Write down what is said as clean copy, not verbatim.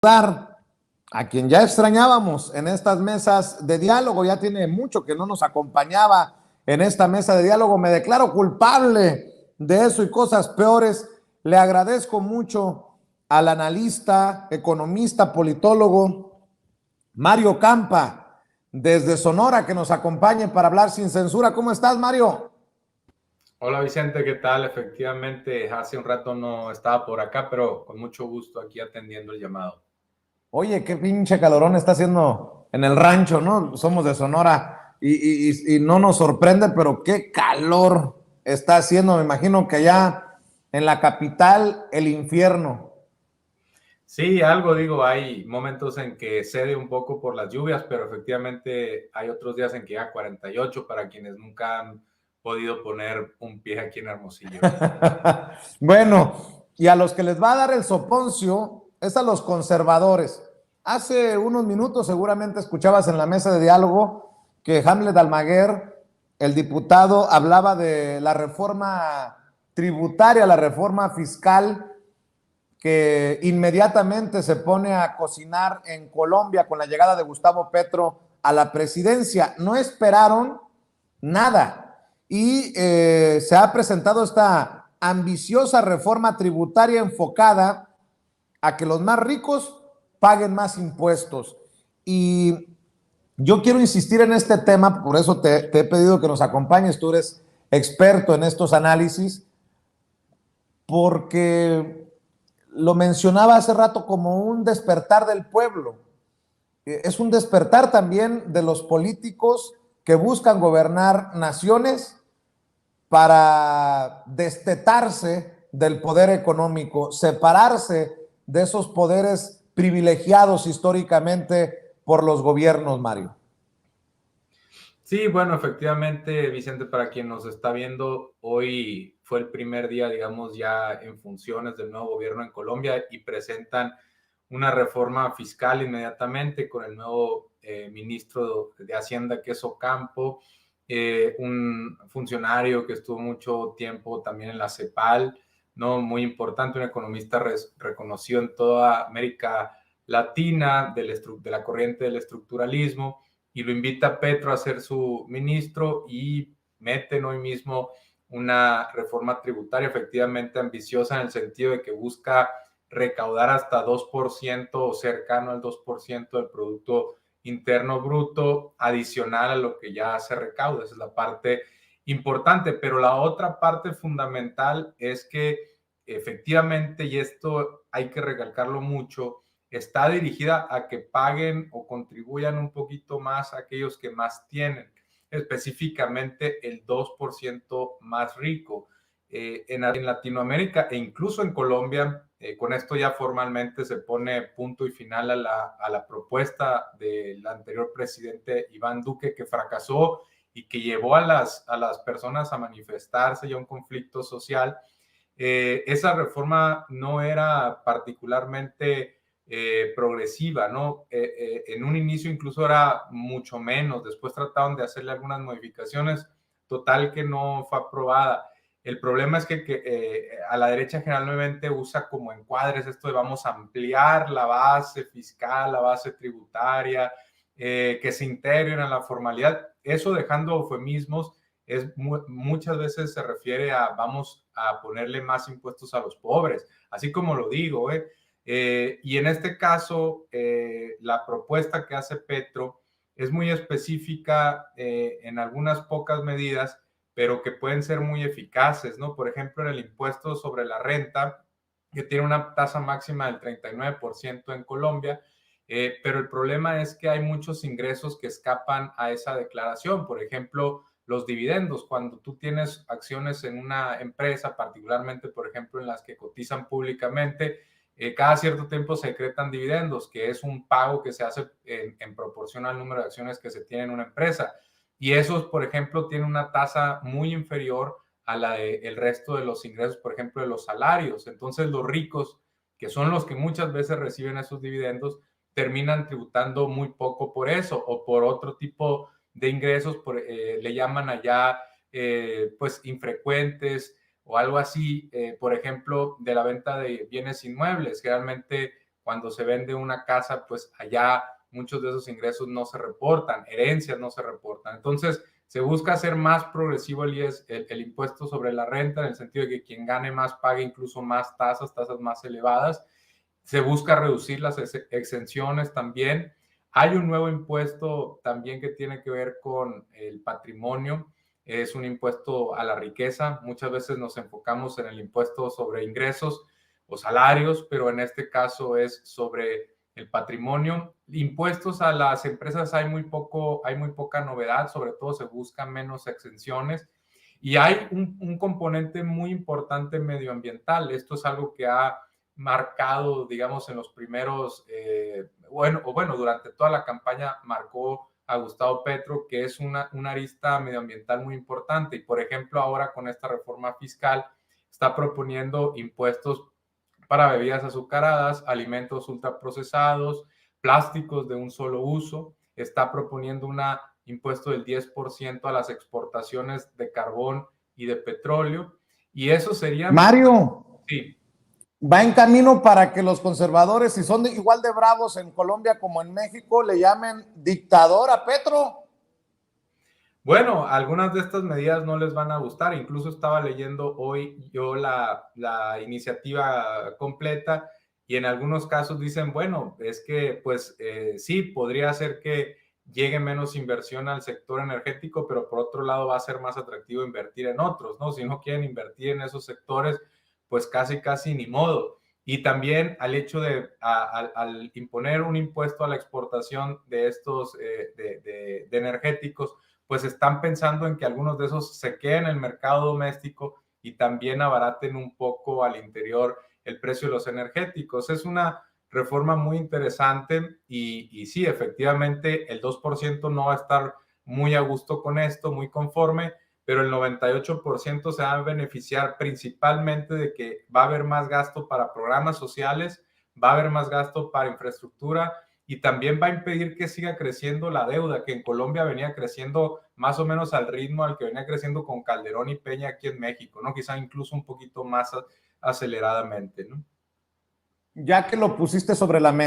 Saludar a quien ya extrañábamos en estas mesas de diálogo. Ya tiene mucho que no nos acompañaba en esta mesa de diálogo. Me declaro culpable de eso y cosas peores. Le agradezco mucho al analista, economista, politólogo Mario Campa, desde Sonora, que nos acompañe para hablar sin censura. ¿Cómo estás, Mario? Hola Vicente, ¿qué tal? Efectivamente, hace un rato no estaba por acá, pero con mucho gusto aquí atendiendo el llamado. Oye, qué pinche calorón está haciendo en el rancho, ¿no? Somos de Sonora y no nos sorprende, pero qué calor está haciendo. Me imagino que allá en la capital, el infierno. Sí, algo digo, hay momentos en que cede un poco por las lluvias, pero efectivamente hay otros días en que ya 48 para quienes nunca han podido poner un pie aquí en Hermosillo. Bueno, y a los que les va a dar el soponcio es a los conservadores. Hace unos minutos seguramente escuchabas en la mesa de diálogo que Hamlet Almaguer, el diputado, hablaba de la reforma tributaria, la reforma fiscal que inmediatamente se pone a cocinar en Colombia con la llegada de Gustavo Petro a la presidencia. No esperaron nada y se ha presentado esta ambiciosa reforma tributaria enfocada a que los más ricos paguen más impuestos. Y yo quiero insistir en este tema, por eso te he pedido que nos acompañes, tú eres experto en estos análisis, porque lo mencionaba hace rato como un despertar del pueblo. Es un despertar también de los políticos que buscan gobernar naciones para destetarse del poder económico, separarse de esos poderes privilegiados históricamente por los gobiernos, Mario. Sí, bueno, efectivamente, Vicente, para quien nos está viendo, hoy fue el primer día, digamos, ya en funciones del nuevo gobierno en Colombia y presentan una reforma fiscal inmediatamente con el nuevo ministro de Hacienda, que es Ocampo, un funcionario que estuvo mucho tiempo también en la CEPAL, ¿no? Muy importante, un economista reconocido en toda América Latina de la corriente del estructuralismo, y lo invita Petro a ser su ministro y meten hoy mismo una reforma tributaria efectivamente ambiciosa en el sentido de que busca recaudar hasta 2% o cercano al 2% del Producto Interno Bruto adicional a lo que ya se recauda. Esa es la parte importante, pero la otra parte fundamental es que efectivamente, y esto hay que recalcarlo mucho, está dirigida a que paguen o contribuyan un poquito más a aquellos que más tienen, específicamente el 2% más rico. En Latinoamérica e incluso en Colombia, con esto ya formalmente se pone punto y final a la propuesta del anterior presidente Iván Duque, que fracasó y que llevó a las personas a manifestarse y a un conflicto social. Esa reforma no era particularmente progresiva, ¿no? En un inicio incluso era mucho menos, después trataron de hacerle algunas modificaciones, total que no fue aprobada. El problema es que a la derecha generalmente usa como encuadres esto de vamos a ampliar la base fiscal, la base tributaria, que se integren a la formalidad, eso dejando eufemismos, muchas veces se refiere a vamos a ponerle más impuestos a los pobres, así como lo digo, y en este caso, la propuesta que hace Petro es muy específica en algunas pocas medidas, pero que pueden ser muy eficaces, ¿no? Por ejemplo, en el impuesto sobre la renta, que tiene una tasa máxima del 39% en Colombia, pero el problema es que hay muchos ingresos que escapan a esa declaración. Por ejemplo, los dividendos. Cuando tú tienes acciones en una empresa, particularmente, por ejemplo, en las que cotizan públicamente, cada cierto tiempo se decretan dividendos, que es un pago que se hace en proporción al número de acciones que se tiene en una empresa. Y esos, por ejemplo, tienen una tasa muy inferior a la del resto de los ingresos, por ejemplo, de los salarios. Entonces, los ricos, que son los que muchas veces reciben esos dividendos, terminan tributando muy poco por eso o por otro tipo de ingresos, le llaman allá pues infrecuentes o algo así, por ejemplo, de la venta de bienes inmuebles. Realmente cuando se vende una casa, pues allá muchos de esos ingresos no se reportan, herencias no se reportan. Entonces, se busca hacer más progresivo el impuesto sobre la renta, en el sentido de que quien gane más pague incluso más tasas más elevadas. Se busca reducir las exenciones también. Hay un nuevo impuesto también que tiene que ver con el patrimonio. Es un impuesto a la riqueza. Muchas veces nos enfocamos en el impuesto sobre ingresos o salarios, pero en este caso es sobre el patrimonio. Impuestos a las empresas hay muy poca novedad, sobre todo se buscan menos exenciones. Y hay un componente muy importante medioambiental. Esto es algo que ha marcado, digamos, en los primeros, durante toda la campaña marcó a Gustavo Petro, que es una arista medioambiental muy importante. Y, por ejemplo, ahora con esta reforma fiscal está proponiendo impuestos para bebidas azucaradas, alimentos ultraprocesados, plásticos de un solo uso. Está proponiendo un impuesto del 10% a las exportaciones de carbón y de petróleo. Y eso sería... Mario, sí. Va en camino para que los conservadores, si son igual de bravos en Colombia como en México, le llamen dictador a Petro. Bueno, algunas de estas medidas no les van a gustar. Incluso estaba leyendo hoy yo la iniciativa completa y en algunos casos dicen, bueno, es que pues sí, podría ser que llegue menos inversión al sector energético, pero por otro lado va a ser más atractivo invertir en otros, ¿no? Si no quieren invertir en esos sectores, pues casi ni modo. Y también al hecho de al imponer un impuesto a la exportación de estos de energéticos, pues están pensando en que algunos de esos se queden en el mercado doméstico y también abaraten un poco al interior el precio de los energéticos. Es una reforma muy interesante y sí, efectivamente, el 2% no va a estar muy a gusto con esto, muy conforme, pero el 98% se va a beneficiar principalmente de que va a haber más gasto para programas sociales, va a haber más gasto para infraestructura y también va a impedir que siga creciendo la deuda, que en Colombia venía creciendo más o menos al ritmo al que venía creciendo con Calderón y Peña aquí en México, ¿no? Quizá incluso un poquito más aceleradamente, ¿no? Ya que lo pusiste sobre la mesa.